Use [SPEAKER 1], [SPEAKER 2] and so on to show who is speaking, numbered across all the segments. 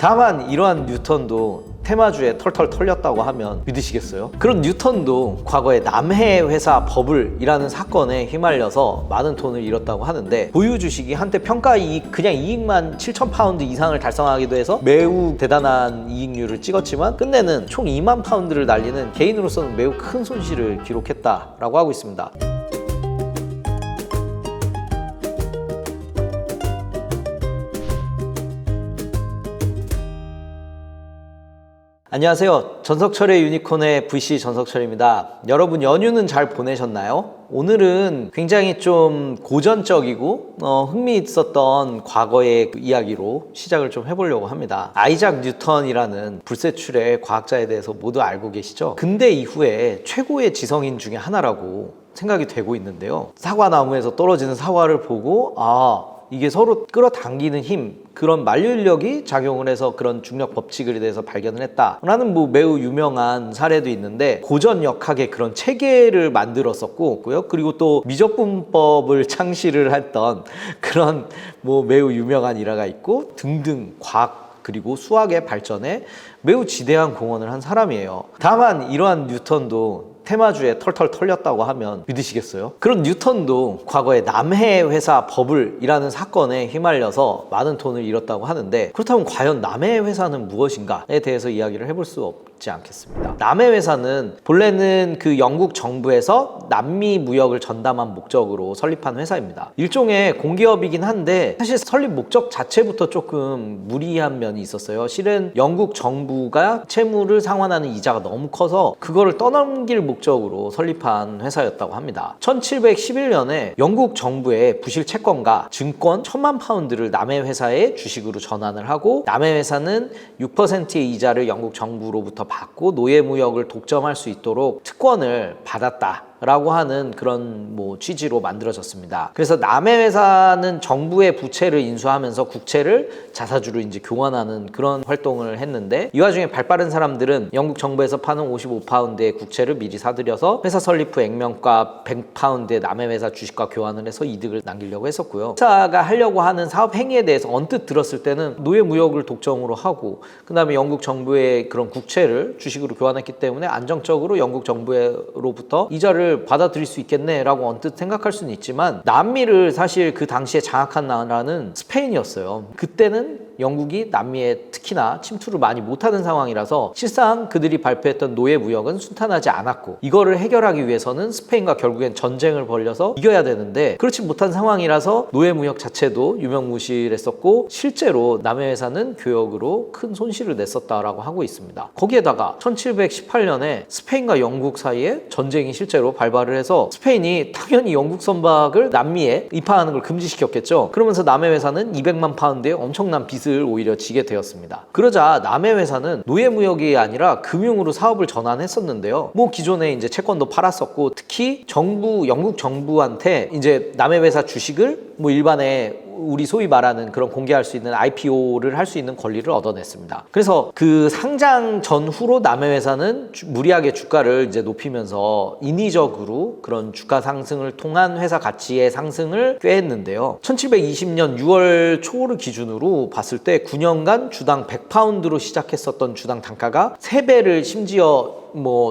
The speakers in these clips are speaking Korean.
[SPEAKER 1] 다만 이러한 뉴턴도 테마주에 털털 털렸다고 하면 믿으시겠어요? 그런 뉴턴도 과거에 남해 회사 버블이라는 사건에 휘말려서 많은 돈을 잃었다고 하는데, 보유 주식이 한때 평가 이익, 그냥 이익만 7천 파운드 이상을 달성하기도 해서 매우 대단한 이익률을 찍었지만 끝내는 총 2만 파운드를 날리는 개인으로서는 매우 큰 손실을 기록했다라고 하고 있습니다. 안녕하세요. 전석철의 유니콘의 VC 전석철입니다. 여러분 연휴는 잘 보내셨나요? 오늘은 굉장히 좀 고전적이고 흥미있었던 과거의 이야기로 시작을 좀 해보려고 합니다. 아이작 뉴턴이라는 불세출의 과학자에 대해서 모두 알고 계시죠? 근대 이후에 최고의 지성인 중에 하나라고 생각이 되고 있는데요. 사과나무에서 떨어지는 사과를 보고 이게 서로 끌어당기는 힘, 그런 만류인력이 작용을 해서 그런 중력 법칙에 대해서 발견을 했다라는 매우 유명한 사례도 있는데, 고전역학의 그런 체계를 만들었었고, 그리고 또 미적분법을 창시를 했던 그런 매우 유명한 일화가 있고 등등, 과학 그리고 수학의 발전에 매우 지대한 공헌을 한 사람이에요. 다만 이러한 뉴턴도 테마주에 털털 털렸다고 하면 믿으시겠어요? 그런 뉴턴도 과거에 남해 회사 버블이라는 사건에 휘말려서 많은 돈을 잃었다고 하는데, 그렇다면 과연 남해 회사는 무엇인가에 대해서 이야기를 해볼 수 없지 않겠습니다. 남해 회사는 본래는 그 영국 정부에서 남미 무역을 전담한 목적으로 설립한 회사입니다. 일종의 공기업이긴 한데 사실 설립 목적 자체부터 조금 무리한 면이 있었어요. 실은 영국 정부가 채무를 상환하는 이자가 너무 커서 그거를 떠넘길 목적으로 설립한 회사였다고 합니다. 1711년에 영국 정부의 부실 채권과 증권 1,000만 파운드를 남해 회사에 주식으로 전환을 하고, 남해 회사는 6%의 이자를 영국 정부로부터 받고 노예무역을 독점할 수 있도록 특권을 받았다 라고 하는 그런 취지로 만들어졌습니다. 그래서 남해 회사는 정부의 부채를 인수하면서 국채를 자사주로 이제 교환하는 그런 활동을 했는데, 이 와중에 발빠른 사람들은 영국 정부에서 파는 55파운드의 국채를 미리 사들여서 회사 설립 후 액면가 100파운드의 남해 회사 주식과 교환을 해서 이득을 남기려고 했었고요. 회사가 하려고 하는 사업 행위에 대해서 언뜻 들었을 때는 노예 무역을 독점으로 하고, 그 다음에 영국 정부의 그런 국채를 주식으로 교환했기 때문에 안정적으로 영국 정부로부터 이자를 받아들일 수 있겠네라고 언뜻 생각할 수는 있지만, 남미를 사실 그 당시에 장악한 나라는 스페인이었어요. 그때는 영국이 남미에 특히나 침투를 많이 못하는 상황이라서 실상 그들이 발표했던 노예 무역은 순탄하지 않았고, 이거를 해결하기 위해서는 스페인과 결국엔 전쟁을 벌여서 이겨야 되는데 그렇지 못한 상황이라서 노예 무역 자체도 유명무실했었고, 실제로 남해 회사는 교역으로 큰 손실을 냈었다라고 하고 있습니다. 거기에다가 1718년에 스페인과 영국 사이에 전쟁이 실제로 발발을 해서 스페인이 당연히 영국 선박을 남미에 입항하는 걸 금지시켰겠죠. 그러면서 남해 회사는 200만 파운드의 엄청난 빚을 오히려 지게 되었습니다. 그러자 남해 회사는 노예 무역이 아니라 금융으로 사업을 전환했었는데요. 기존에 이제 채권도 팔았었고, 특히 영국 정부한테 이제 남해 회사 주식을 일반에 우리 소위 말하는 그런 공개할 수 있는 IPO를 할 수 있는 권리를 얻어냈습니다. 그래서 그 상장 전후로 남해 회사는 무리하게 주가를 이제 높이면서 인위적으로 그런 주가 상승을 통한 회사 가치의 상승을 꾀했는데요. 1720년 6월 초를 기준으로 봤을 때 9년간 주당 100파운드로 시작했었던 주당 단가가 3배를 심지어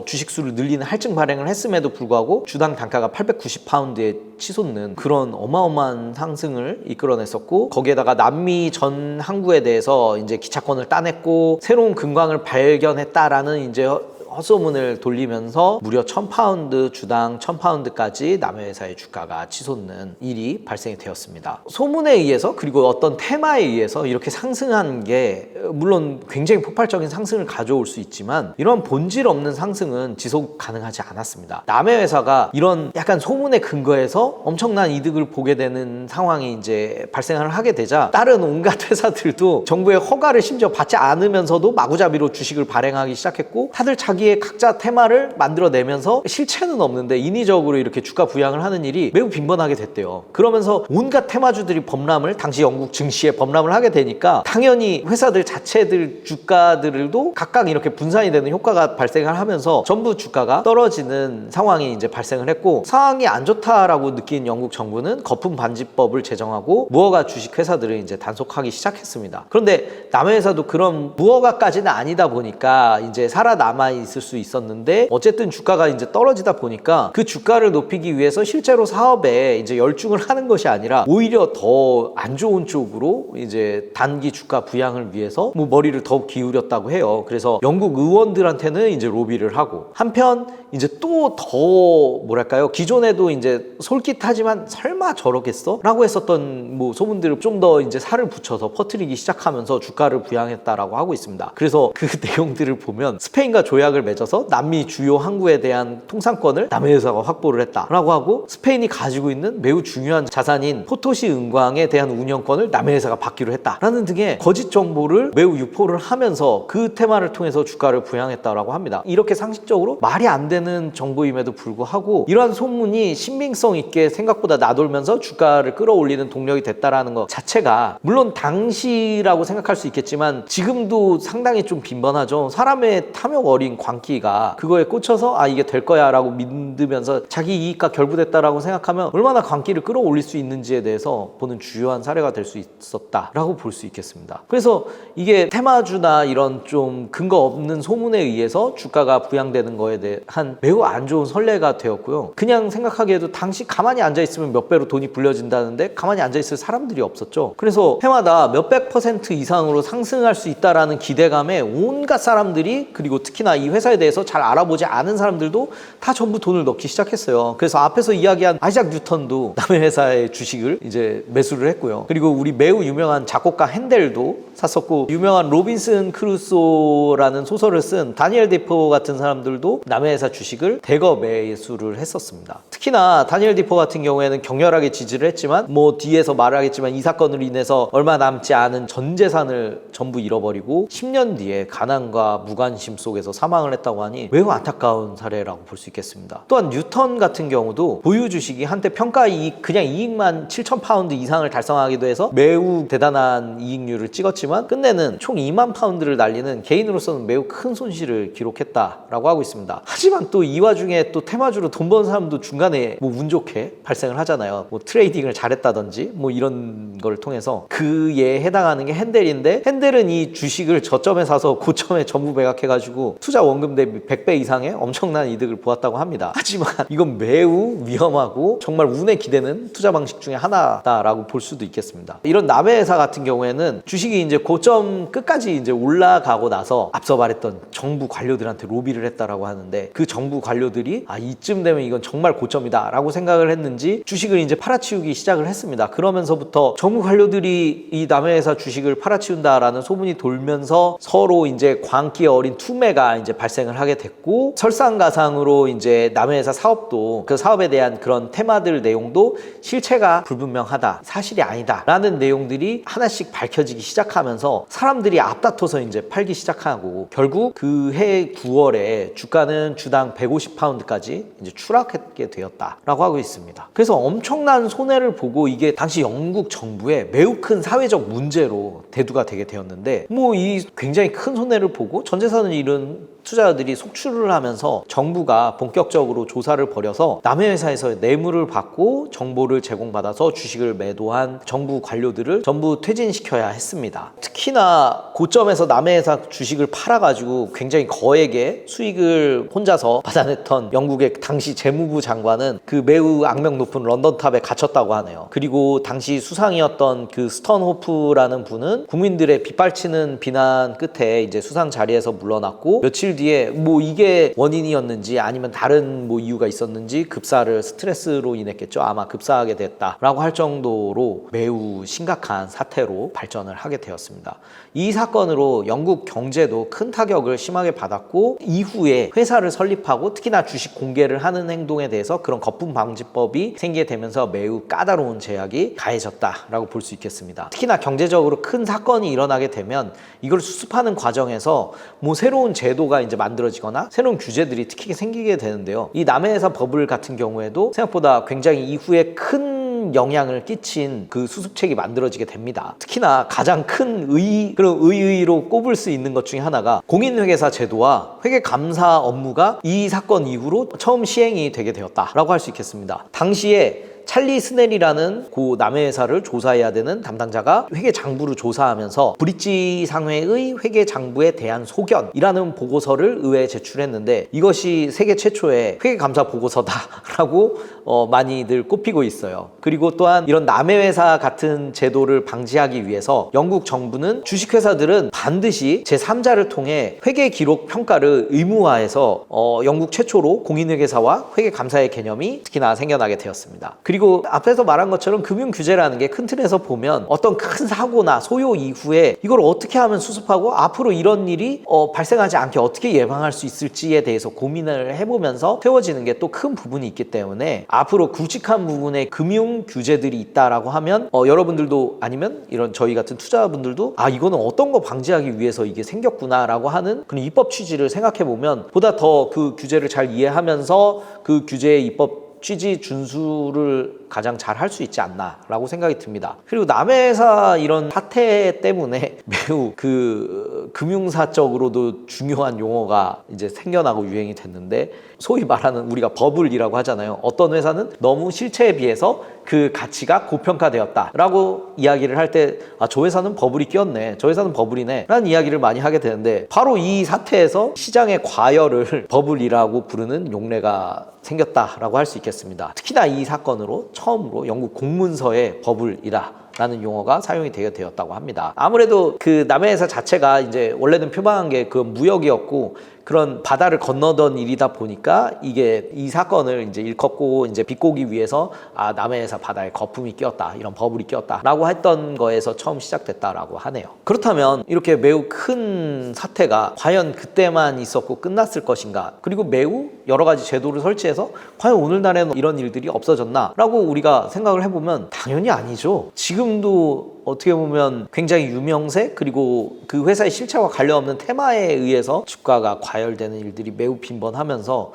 [SPEAKER 1] 주식수를 늘리는 할증 발행을 했음에도 불구하고 주당 단가가 890파운드에 치솟는 그런 어마어마한 상승을 이끌어냈었고, 거기에다가 남미 전 항구에 대해서 이제 기차권을 따냈고 새로운 금광을 발견했다라는 이제 헛소문을 돌리면서 무려 1,000파운드, 주당 1,000파운드까지 남해 회사의 주가가 치솟는 일이 발생이 되었습니다. 소문에 의해서, 그리고 어떤 테마에 의해서 이렇게 상승한 게 물론 굉장히 폭발적인 상승을 가져올 수 있지만, 이런 본질 없는 상승은 지속 가능하지 않았습니다. 남해 회사가 이런 약간 소문에 근거해서 엄청난 이득을 보게 되는 상황이 이제 발생을 하게 되자, 다른 온갖 회사들도 정부의 허가를 심지어 받지 않으면서도 마구잡이로 주식을 발행하기 시작했고, 다들 자기 자기의 각자 테마를 만들어내면서 실체는 없는데 인위적으로 이렇게 주가 부양을 하는 일이 매우 빈번하게 됐대요. 그러면서 온갖 테마주들이 범람을, 당시 영국 증시에 범람을 하게 되니까 당연히 회사들 자체들 주가들도 각각 이렇게 분산이 되는 효과가 발생을 하면서 전부 주가가 떨어지는 상황이 이제 발생을 했고, 상황이 안 좋다라고 느낀 영국 정부는 거품 반지법을 제정하고 무허가 주식 회사들을 이제 단속하기 시작했습니다. 그런데 남의 회사도 그런 무허가까지는 아니다 보니까 이제 살아남아 있을 수 있었는데, 어쨌든 주가가 이제 떨어지다 보니까 그 주가를 높이기 위해서 실제로 사업에 이제 열중을 하는 것이 아니라 오히려 더 안 좋은 쪽으로 이제 단기 주가 부양을 위해서 뭐 머리를 더 기울였다고 해요. 그래서 영국 의원들한테는 이제 로비를 하고, 한편 이제 또 더 뭐랄까요, 기존에도 이제 솔깃하지만 설마 저러겠어? 라고 했었던 뭐 소문들을 좀 더 이제 살을 붙여서 퍼뜨리기 시작하면서 주가를 부양했다라고 하고 있습니다. 그래서 그 내용들을 보면 스페인과 조약을 맺어서 남미 주요 항구에 대한 통상권을 남의 회사가 확보를 했다라고 하고, 스페인이 가지고 있는 매우 중요한 자산인 포토시 은광에 대한 운영권을 남의 회사가 받기로 했다라는 등의 거짓 정보를 매우 유포를 하면서 그 테마를 통해서 주가를 부양했다라고 합니다. 이렇게 상식적으로 말이 안 되는 정보임에도 불구하고 이러한 소문이 신빙성 있게 생각보다 나돌면서 주가를 끌어올리는 동력이 됐다라는 것 자체가, 물론 당시라고 생각할 수 있겠지만 지금도 상당히 좀 빈번하죠. 사람의 탐욕 어린 광기가 그거에 꽂혀서 아, 이게 될 거야 라고 믿으면서 자기 이익과 결부됐다라고 생각하면 얼마나 광기를 끌어올릴 수 있는지에 대해서 보는 주요한 사례가 될 수 있었다라고 볼 수 있겠습니다. 그래서 이게 테마주나 이런 좀 근거 없는 소문에 의해서 주가가 부양되는 거에 대한 매우 안 좋은 선례가 되었고요. 그냥 생각하기에도 당시 가만히 앉아있으면 몇 배로 돈이 불려진다는데 가만히 앉아있을 사람들이 없었죠. 그래서 해마다 몇백 % 이상으로 상승할 수 있다라는 기대감에 온갖 사람들이, 그리고 특히나 이 회사에 대해서 잘 알아보지 않은 사람들도 다 전부 돈을 넣기 시작했어요. 그래서 앞에서 이야기한 아이작 뉴턴도 남의 회사의 주식을 이제 매수를 했고요. 그리고 우리 매우 유명한 작곡가 핸델도 샀었고, 유명한 로빈슨 크루소라는 소설을 쓴 다니엘 디포 같은 사람들도 남의 회사 주식을 대거 매수를 했었습니다. 특히나 다니엘 디포 같은 경우에는 격렬하게 지지를 했지만 뭐 뒤에서 말하겠지만 이 사건으로 인해서 얼마 남지 않은 전 재산을 전부 잃어버리고 10년 뒤에 가난과 무관심 속에서 사망을 했다고 하니 매우 안타까운 사례라고 볼 수 있겠습니다. 또한 뉴턴 같은 경우도 보유 주식이 한때 평가 이익, 그냥 이익만 7,000파운드 이상을 달성하기도 해서 매우 대단한 이익률을 찍었지만 끝내는 총 2만 파운드를 날리는 개인으로서는 매우 큰 손실을 기록했다라고 하고 있습니다. 하지만 또 이 와중에 또 테마주로 돈 버는 사람도 중간에 뭐 운 좋게 발생을 하잖아요. 뭐 트레이딩을 잘했다든지 뭐 이런 걸 통해서 그에 해당하는 게 핸델인데, 핸델은 이 주식을 저점에 사서 고점에 전부 매각해가지고 투자 원금 대비 100배 이상의 엄청난 이득을 보았다고 합니다. 하지만 이건 매우 위험하고 정말 운에 기대는 투자 방식 중에 하나다라고 볼 수도 있겠습니다. 이런 남의 회사 같은 경우에는 주식이 이제 고점 끝까지 이제 올라가고 나서 앞서 말했던 정부 관료들한테 로비를 했다라고 하는데, 그 정부 관료들이 아, 이쯤 되면 이건 정말 고점이다 라고 생각을 했는지 주식을 이제 팔아치우기 시작을 했습니다. 그러면서부터 정부 관료들이 이 남의 회사 주식을 팔아치운다라는 소문이 돌면서 서로 이제 광기에 어린 투매가 이제 발생을 하게 됐고, 설상가상으로 이제 남의 회사 사업도, 그 사업에 대한 그런 테마들 내용도 실체가 불분명하다, 사실이 아니다 라는 내용들이 하나씩 밝혀지기 시작하면서 사람들이 앞다퉈서 이제 팔기 시작하고, 결국 그 해 9월에 주가는 주당 150파운드까지 이제 추락하게 되었다라고 하고 있습니다. 그래서 엄청난 손해를 보고 이게 당시 영국 정부의 매우 큰 사회적 문제로 대두가 되게 되었는데, 뭐 이 굉장히 큰 손해를 보고 전 재산을 잃은 투자자들이 속출을 하면서 정부가 본격적으로 조사를 벌여서 남의 회사에서 뇌물을 받고 정보를 제공받아서 주식을 매도한 정부 관료들을 전부 퇴진시켜야 했습니다. 특히나 고점에서 남의 회사 주식을 팔아가지고 굉장히 거액의 수익을 혼자서 받아냈던 영국의 당시 재무부 장관은 그 매우 악명 높은 런던탑에 갇혔다고 하네요. 그리고 당시 수상이었던 그 스턴호프라는 분은 국민들의 빗발치는 비난 끝에 이제 수상 자리에서 물러났고, 며칠 뒤에 뭐 이게 원인이었는지 아니면 다른 뭐 이유가 있었는지 급사를 스트레스로 인했겠죠. 아마 급사하게 됐다라고 할 정도로 매우 심각한 사태로 발전을 하게 되었습니다. 이 사건으로 영국 경제도 큰 타격을 심하게 받았고, 이후에 회사를 설립하고 특히나 주식 공개를 하는 행동에 대해서 그런 거품 방지법이 생기게 되면서 매우 까다로운 제약이 가해졌다라고 볼 수 있겠습니다. 특히나 경제적으로 큰 사건이 일어나게 되면 이걸 수습하는 과정에서 뭐 새로운 제도가 이제 이제 만들어지거나 새로운 규제들이 특히 생기게 되는데요. 이 남해회사 버블 같은 경우에도 생각보다 굉장히 이후에 큰 영향을 끼친 그 수습책이 만들어지게 됩니다. 특히나 가장 큰 그런 의의로 꼽을 수 있는 것 중에 하나가 공인회계사 제도와 회계감사 업무가 이 사건 이후로 처음 시행이 되게 되었다라고 할 수 있겠습니다. 당시에 찰리 스넬이라는 고 남해회사를 조사해야 되는 담당자가 회계장부를 조사하면서 브릿지 상회의 회계장부에 대한 소견이라는 보고서를 의회에 제출했는데 이것이 세계 최초의 회계감사 보고서다라고 많이들 꼽히고 있어요. 그리고 또한 이런 남해회사 같은 제도를 방지하기 위해서 영국 정부는 주식회사들은 반드시 제3자를 통해 회계기록 평가를 의무화해서 영국 최초로 공인회계사와 회계감사의 개념이 특히나 생겨나게 되었습니다. 그리고 앞에서 말한 것처럼 금융규제라는 게 큰 틀에서 보면 어떤 큰 사고나 소요 이후에 이걸 어떻게 하면 수습하고 앞으로 이런 일이 발생하지 않게 어떻게 예방할 수 있을지에 대해서 고민을 해보면서 세워지는 게 또 큰 부분이 있기 때문에 앞으로 굵직한 부분에 금융규제들이 있다라고 하면 여러분들도 아니면 이런 저희 같은 투자자분들도 이거는 어떤 거 방지하기 위해서 이게 생겼구나 라고 하는 그런 입법 취지를 생각해보면 보다 더 그 규제를 잘 이해하면서 그 규제의 입법 취지 준수를 가장 잘 할 수 있지 않나라고 생각이 듭니다. 그리고 남해회사 이런 사태 때문에 매우 그 금융사적으로도 중요한 용어가 이제 생겨나고 유행이 됐는데 소위 말하는 우리가 버블이라고 하잖아요. 어떤 회사는 너무 실체에 비해서 그 가치가 고평가되었다라고 이야기를 할 때 저 회사는 버블이 끼었네, 저 회사는 버블이네 라는 이야기를 많이 하게 되는데 바로 이 사태에서 시장의 과열을 버블이라고 부르는 용례가 생겼다라고 할 수 있겠습니다. 특히나 이 사건으로 처음으로 영국 공문서에 버블이다 라는 용어가 사용이 되게 되었다고 합니다. 아무래도 그 남해회사 자체가 이제 원래는 표방한 게 그 무역이었고 그런 바다를 건너던 일이다 보니까 이게 이 사건을 이제 일컫고 이제 비꼬기 위해서 남해회사 바다에 거품이 끼었다, 이런 버블이 끼었다라고 했던 거에서 처음 시작됐다라고 하네요. 그렇다면 이렇게 매우 큰 사태가 과연 그때만 있었고 끝났을 것인가? 그리고 매우 여러 가지 제도를 설치해서 과연 오늘날에는 이런 일들이 없어졌나라고 우리가 생각을 해보면 당연히 아니죠. 지금도 어떻게 보면 굉장히 유명세 그리고 그 회사의 실체와 관련 없는 테마에 의해서 주가가 과열되는 일들이 매우 빈번하면서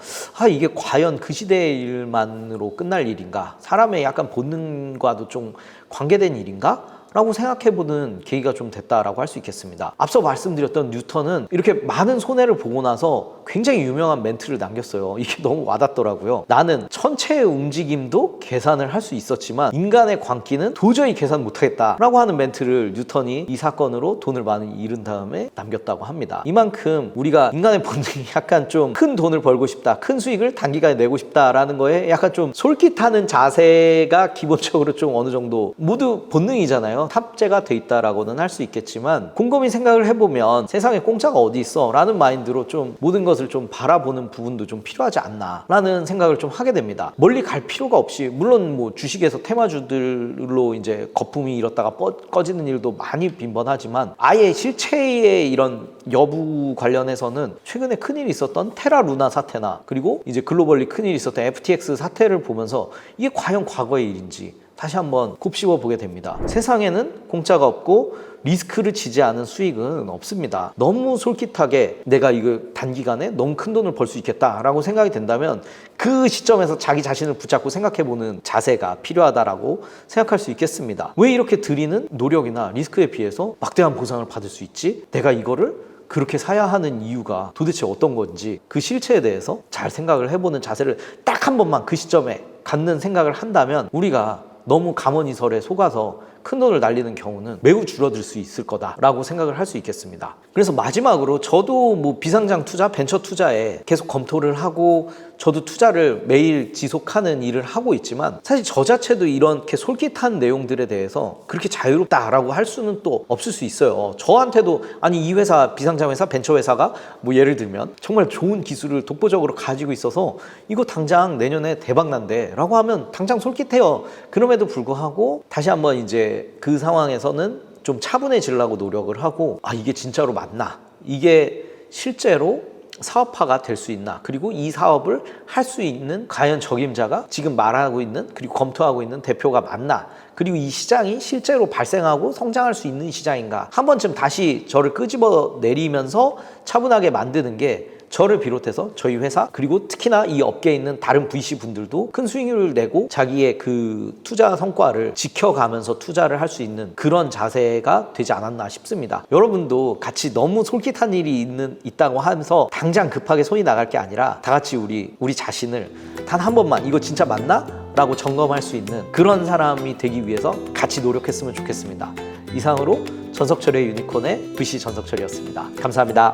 [SPEAKER 1] 이게 과연 그 시대의 일만으로 끝날 일인가? 사람의 약간 본능과도 좀 관계된 일인가? 라고 생각해보는 계기가 좀 됐다라고 할 수 있겠습니다. 앞서 말씀드렸던 뉴턴은 이렇게 많은 손해를 보고 나서 굉장히 유명한 멘트를 남겼어요. 이게 너무 와닿더라고요. 나는 천체의 움직임도 계산을 할 수 있었지만 인간의 광기는 도저히 계산 못하겠다 라고 하는 멘트를 뉴턴이 이 사건으로 돈을 많이 잃은 다음에 남겼다고 합니다. 이만큼 우리가 인간의 본능이 약간 좀 큰 돈을 벌고 싶다, 큰 수익을 단기간에 내고 싶다라는 거에 약간 좀 솔깃하는 자세가 기본적으로 좀 어느 정도 모두 본능이잖아요. 탑재가 돼 있다라고는 할 수 있겠지만 곰곰이 생각을 해보면 세상에 공짜가 어디 있어 라는 마인드로 좀 모든 것을 좀 바라보는 부분도 좀 필요하지 않나 라는 생각을 좀 하게 됩니다. 멀리 갈 필요가 없이 물론 뭐 주식에서 테마주들로 이제 거품이 일었다가 꺼지는 일도 많이 빈번하지만 아예 실체의 이런 여부 관련해서는 최근에 큰일이 있었던 테라 루나 사태나 그리고 이제 글로벌리 큰일이 있었던 FTX 사태를 보면서 이게 과연 과거의 일인지 다시 한번 곱씹어 보게 됩니다. 세상에는 공짜가 없고 리스크를 지지 않은 수익은 없습니다. 너무 솔깃하게 내가 이거 단기간에 너무 큰 돈을 벌 수 있겠다라고 생각이 된다면 그 시점에서 자기 자신을 붙잡고 생각해보는 자세가 필요하다라고 생각할 수 있겠습니다. 왜 이렇게 들이는 노력이나 리스크에 비해서 막대한 보상을 받을 수 있지? 내가 이거를 그렇게 사야 하는 이유가 도대체 어떤 건지 그 실체에 대해서 잘 생각을 해보는 자세를 딱 한 번만 그 시점에 갖는 생각을 한다면 우리가 너무 가머니설에 속아서 큰 돈을 날리는 경우는 매우 줄어들 수 있을 거다라고 생각을 할 수 있겠습니다. 그래서 마지막으로 저도 뭐 비상장 투자, 벤처 투자에 계속 검토를 하고 저도 투자를 매일 지속하는 일을 하고 있지만 사실 저 자체도 이렇게 솔깃한 내용들에 대해서 그렇게 자유롭다라고 할 수는 또 없을 수 있어요. 저한테도 아니 이 회사, 비상장 회사, 벤처 회사가 뭐 예를 들면 정말 좋은 기술을 독보적으로 가지고 있어서 이거 당장 내년에 대박 난대 라고 하면 당장 솔깃해요. 그럼에도 불구하고 다시 한번 이제 그 상황에서는 좀 차분해지려고 노력을 하고 이게 진짜로 맞나? 이게 실제로 사업화가 될 수 있나? 그리고 이 사업을 할 수 있는 과연 적임자가 지금 말하고 있는 그리고 검토하고 있는 대표가 맞나? 그리고 이 시장이 실제로 발생하고 성장할 수 있는 시장인가, 한 번쯤 다시 저를 끄집어 내리면서 차분하게 만드는 게 저를 비롯해서 저희 회사, 그리고 특히나 이 업계에 있는 다른 VC 분들도 큰 수익률을 내고 자기의 그 투자 성과를 지켜가면서 투자를 할 수 있는 그런 자세가 되지 않았나 싶습니다. 여러분도 같이 너무 솔깃한 일이 있다고 하면서 당장 급하게 손이 나갈 게 아니라 다 같이 우리 자신을 단 한 번만 이거 진짜 맞나? 라고 점검할 수 있는 그런 사람이 되기 위해서 같이 노력했으면 좋겠습니다. 이상으로 전석철의 유니콘의 VC 전석철이었습니다. 감사합니다.